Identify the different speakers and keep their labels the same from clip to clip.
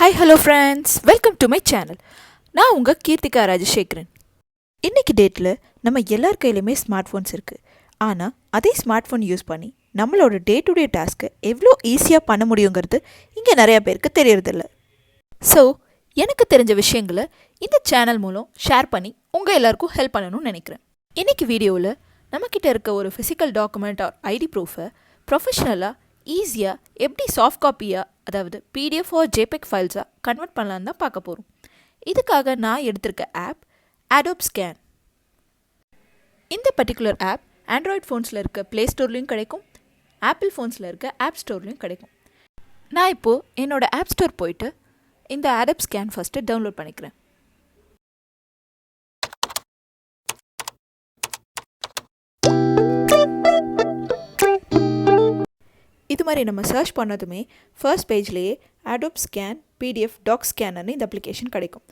Speaker 1: Hi, hello friends. Welcome to my channel. நான் உங்கள் கீர்த்திகா ராஜசேகரன். இன்னைக்கு டேட்டில் நம்ம எல்லார் கையிலுமே ஸ்மார்ட் ஃபோன்ஸ் இருக்குது. ஆனால் அதே ஸ்மார்ட் ஃபோன் யூஸ் பண்ணி நம்மளோட டே டு டே டாஸ்க்கை எவ்வளோ ஈஸியாக பண்ண முடியுங்கிறது இங்கே நிறையா பேருக்கு தெரியறதில்ல. ஸோ எனக்கு தெரிஞ்ச விஷயங்களை இந்த சேனல் மூலம் ஷேர் பண்ணி உங்கள் எல்லாருக்கும் ஹெல்ப் பண்ணணும்னு நினைக்கிறேன். இன்னைக்கு வீடியோவில் நம்மக்கிட்ட இருக்க ஒரு ஃபிசிக்கல் டாக்குமெண்ட் ஆர் ஐடி ப்ரூஃபை ப்ரொஃபஷ்னலாக ஈஸியாக எப்படி சாஃப்ட் காப்பியாக அதாவது பிடிஎஃப் ஆர் ஜேபெக் ஃபைல்ஸாக கன்வெர்ட் பண்ணலான்னு தான் பார்க்க போகிறோம். இதுக்காக நான் எடுத்திருக்க ஆப் Adobe Scan. இந்த பர்டிகுலர் ஆப் ஆண்ட்ராய்ட் ஃபோன்ஸில் இருக்க ப்ளே ஸ்டோர்லேயும் கிடைக்கும், ஆப்பிள் ஃபோன்ஸில் இருக்க ஆப் ஸ்டோர்லேயும் கிடைக்கும். நான் இப்போது என்னோடய ஆப் ஸ்டோர் போயிட்டு இந்த Adobe Scan ஃபஸ்ட்டு டவுன்லோட் பண்ணிக்கிறேன். இது மாதிரி நம்ம சர்ச் பண்ணதுமே ஃபர்ஸ்ட் பேஜ்லேயே Adobe Scan PDF Doc Scannerன்னு இந்த அப்ளிகேஷன் கிடைக்கும்.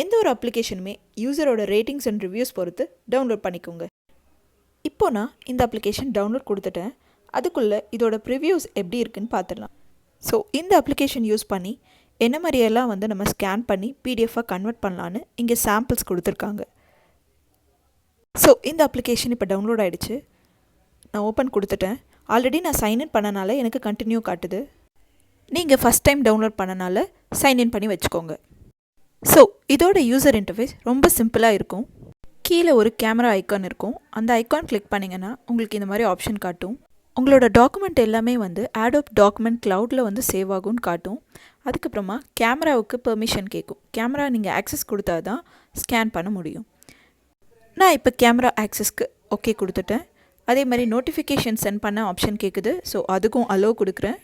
Speaker 1: எந்த ஒரு அப்ளிகேஷனுமே யூசரோட ரேட்டிங்ஸ் அண்ட் ரிவ்யூஸ் பொறுத்து டவுன்லோட் பண்ணிக்கோங்க. இப்போ நான் இந்த அப்ளிகேஷன் டவுன்லோட் கொடுத்துட்டேன். அதுக்குள்ளே இதோட ப்ரிவ்யூஸ் எப்படி இருக்குன்னு பார்த்துடலாம். ஸோ இந்த அப்ளிகேஷன் யூஸ் பண்ணி என்ன மாதிரியெல்லாம் நம்ம ஸ்கேன் பண்ணி பிடிஎஃபாக கன்வெர்ட் பண்ணலான்னு இங்கே சாம்பிள்ஸ் கொடுத்துருக்காங்க. ஸோ இந்த அப்ளிகேஷன் இப்போ டவுன்லோட் ஆகிடுச்சு. நான் ஓப்பன் கொடுத்துட்டேன். ஆல்ரெடி நான் சைன்இன் பண்ணனால எனக்கு கண்டினியூ காட்டுது. நீங்கள் ஃபஸ்ட் டைம் டவுன்லோட் பண்ணனால சைன்இன் பண்ணி வச்சுக்கோங்க. ஸோ இதோட யூசர் இன்டர்ஃபேஸ் ரொம்ப சிம்பிளாக இருக்கும். கீழே ஒரு கேமரா ஐக்கான் இருக்கும். அந்த ஐக்கான் கிளிக் பண்ணிங்கன்னா உங்களுக்கு இந்த மாதிரி ஆப்ஷன் காட்டும். உங்களோட டாக்குமெண்ட் எல்லாமே Adobe டாக்குமெண்ட் க்ளவுடில் சேவ் ஆகும்னு காட்டும். அதுக்கப்புறமா கேமராவுக்கு பெர்மிஷன் கேட்கும். கேமரா நீங்கள் ஆக்சஸ் கொடுத்தா தான் ஸ்கேன் பண்ண முடியும். நான் இப்போ கேமரா ஆக்சஸ்க்கு ஓகே கொடுத்துட்டேன். அதே மாதிரி நோட்டிஃபிகேஷன் சென்ட் பண்ண ஆப்ஷன் கேட்குது. ஸோ அதுக்கும் அலோவ் கொடுக்குறேன்.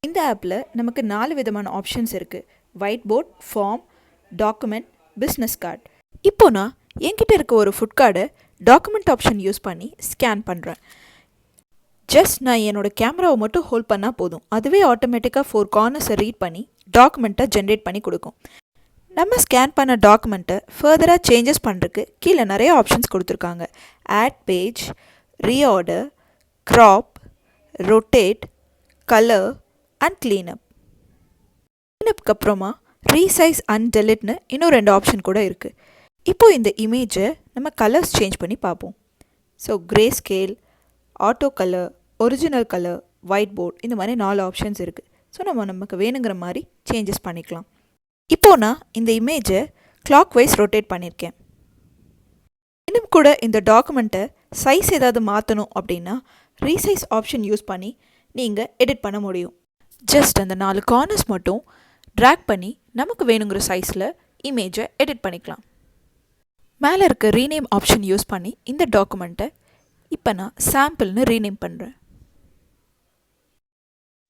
Speaker 1: இந்த ஆப்பில் நமக்கு 4 விதமான ஆப்ஷன்ஸ் இருக்குது. White board, form, document, business card. இப்போ நான் என்கிட்ட இருக்க ஒரு ஃபுட் கார்டை டாக்குமெண்ட் ஆப்ஷன் யூஸ் பண்ணி ஸ்கேன் பண்ணுறேன். ஜஸ்ட் நான் என்னோடய கேமராவை மட்டும் ஹோல்ட் பண்ணால் போதும். அதுவே ஆட்டோமேட்டிக்காக 4 கார்னர்ஸை ரீட் பண்ணி டாக்குமெண்ட்டை ஜென்ரேட் பண்ணி கொடுக்கும். நம்ம ஸ்கேன் பண்ண டாக்குமெண்ட்டை ஃபர்தராக சேஞ்சஸ் பண்ணுறதுக்கு கீழே நிறைய ஆப்ஷன்ஸ் கொடுத்துருக்காங்க. Add page, reorder, crop, rotate, colour and cleanup. க்ளீனப்க்கு அப்புறமா ரீசைஸ் அண்ட் டெலிட்னு இன்னும் 2 ஆப்ஷன் கூட இருக்குது. இப்போது இந்த இமேஜை நம்ம கலர்ஸ் சேஞ்ச் பண்ணி பார்ப்போம். So grey scale, auto colour, original colour, white board, இந்த மாதிரி 4 ஆப்ஷன்ஸ் இருக்குது. ஸோ நமக்கு வேணுங்கிற மாதிரி சேஞ்சஸ் பண்ணிக்கலாம். இப்போது நான் இந்த இமேஜை கிளாக் வைஸ் ரொட்டேட் பண்ணியிருக்கேன். இன்னும் கூட இந்த டாக்குமெண்ட்டை சைஸ் ஏதாவது மாற்றணும் அப்படின்னா ரீசைஸ் ஆப்ஷன் யூஸ் பண்ணி நீங்கள் எடிட் பண்ண முடியும். ஜஸ்ட் அந்த 4 கார்னர்ஸ் மட்டும் ட்ராக் பண்ணி நமக்கு வேணுங்கிற சைஸில் இமேஜை எடிட் பண்ணிக்கலாம். மேலே இருக்க ரீநேம் ஆப்ஷன் யூஸ் பண்ணி இந்த டாக்குமெண்ட்டை இப்போ நான் சாம்பிள்னு ரீநேம் பண்ணுறேன்.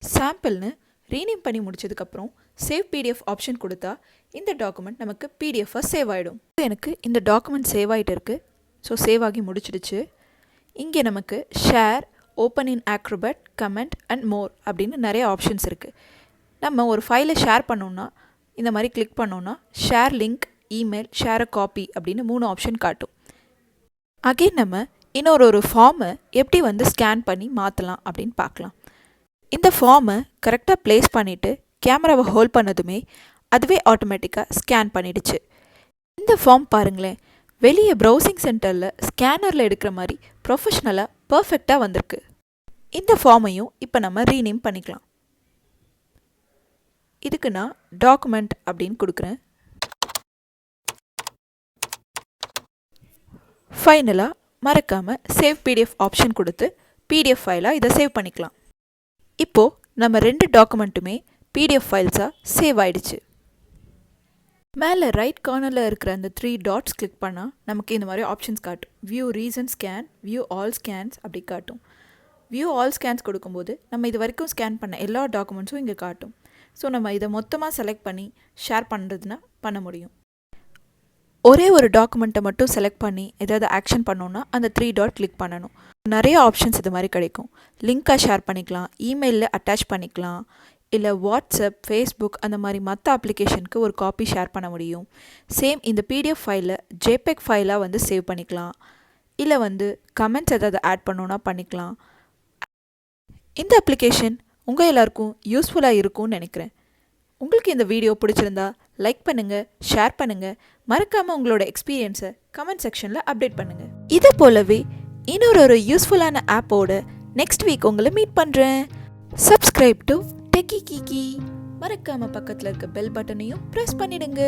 Speaker 1: சாம்பிள்னு ரீநேம் பண்ணி முடிச்சதுக்கப்புறம் சேவ் பிடிஎஃப் ஆப்ஷன் கொடுத்தா இந்த டாக்குமெண்ட் நமக்கு பிடிஎஃபாக சேவ் ஆகிடும். எனக்கு இந்த டாக்குமெண்ட் சேவ் ஆகிட்டு இருக்குது. ஸோ சேவ் ஆகி முடிச்சிடுச்சு. இங்கே நமக்கு share, open in Acrobat, comment and more அப்படின்னு நிறைய ஆப்ஷன்ஸ் இருக்குது. நம்ம ஒரு ஃபைலை ஷேர் பண்ணோன்னா இந்த மாதிரி கிளிக் பண்ணோன்னா share link, email, share a copy அப்படின்னு 3 ஆப்ஷன் காட்டும். அகெயின் நம்ம இன்னொரு ஃபார்மை எப்படி ஸ்கேன் பண்ணி மாற்றலாம் அப்படின்னு பார்க்கலாம். இந்த ஃபார்மை கரெக்டாக ப்ளேஸ் பண்ணிவிட்டு கேமராவை ஹோல்ட் பண்ணதுமே அதுவே ஆட்டோமேட்டிக்காக ஸ்கேன் பண்ணிடுச்சு. இந்த ஃபார்ம் பாருங்களேன், வெளியே ப்ரௌசிங் சென்டரில் ஸ்கேனரில் எடுக்கிற மாதிரி ப்ரொஃபஷ்னலாக பர்ஃபெக்டாக வந்திருக்கு. இந்த ஃபார்மையும் இப்போ நம்ம ரீநேம் பண்ணிக்கலாம். இதுக்கு நான் டாக்குமெண்ட் அப்படின்னு கொடுக்குறேன். ஃபைனலாக மறக்காமல் சேவ் பிடிஎஃப் ஆப்ஷன் கொடுத்து பிடிஎஃப் ஃபைலாக இதை சேவ் பண்ணிக்கலாம். இப்போது நம்ம 2 டாக்குமெண்ட்டுமே பிடிஎஃப் ஃபைல்ஸாக சேவ் ஆகிடுச்சு. மேலே ரைட் கார்னரில் இருக்கிற அந்த 3 டாட்ஸ் கிளிக் பண்ணால் நமக்கு இந்த மாதிரி ஆப்ஷன்ஸ் காட்டும். View recent scan, view all scans அப்படி காட்டும். வியூ ஆல் ஸ்கேன்ஸ் கொடுக்கும்போது நம்ம இது வரைக்கும் ஸ்கேன் பண்ண எல்லா டாக்குமெண்ட்ஸும் இங்கே காட்டும். ஸோ நம்ம இதை மொத்தமாக செலக்ட் பண்ணி ஷேர் பண்ணுறதுனா பண்ண முடியும். ஒரே ஒரு டாக்குமெண்ட்டை மட்டும் செலக்ட் பண்ணி ஏதாவது ஆக்ஷன் பண்ணோன்னா அந்த 3 டாட் கிளிக் பண்ணணும். நிறைய ஆப்ஷன்ஸ் இது மாதிரி கிடைக்கும். லிங்காக ஷேர் பண்ணிக்கலாம், இமெயிலில் அட்டாச் பண்ணிக்கலாம், இல்லை வாட்ஸ்அப், ஃபேஸ்புக் அந்த மாதிரி மற்ற அப்ளிகேஷனுக்கு ஒரு காப்பி ஷேர் பண்ண முடியும். சேம் இந்த பிடிஎஃப் ஃபைலில் ஜேபெக் ஃபைலாக சேவ் பண்ணிக்கலாம், இல்லை கமெண்ட்ஸ் ஏதாவது ஆட் பண்ணோன்னா பண்ணிக்கலாம். இந்த அப்ளிகேஷன் உங்கள் எல்லாருக்கும் யூஸ்ஃபுல்லாக இருக்கும்னு நினைக்கிறேன். உங்களுக்கு இந்த வீடியோ பிடிச்சிருந்தா லைக் பண்ணுங்கள், ஷேர் பண்ணுங்கள், மறக்காமல் உங்களோட எக்ஸ்பீரியன்ஸை கமெண்ட் செக்ஷனில் அப்டேட் பண்ணுங்கள். இதை போலவே இன்னொரு யூஸ்ஃபுல்லான ஆப்போட நெக்ஸ்ட் வீக் உங்களை மீட் பண்ணுறேன். Subscribe to techie Kiki. மறக்காமல் பக்கத்தில் இருக்க பெல் பட்டனையும் ப்ரெஸ் பண்ணிடுங்க.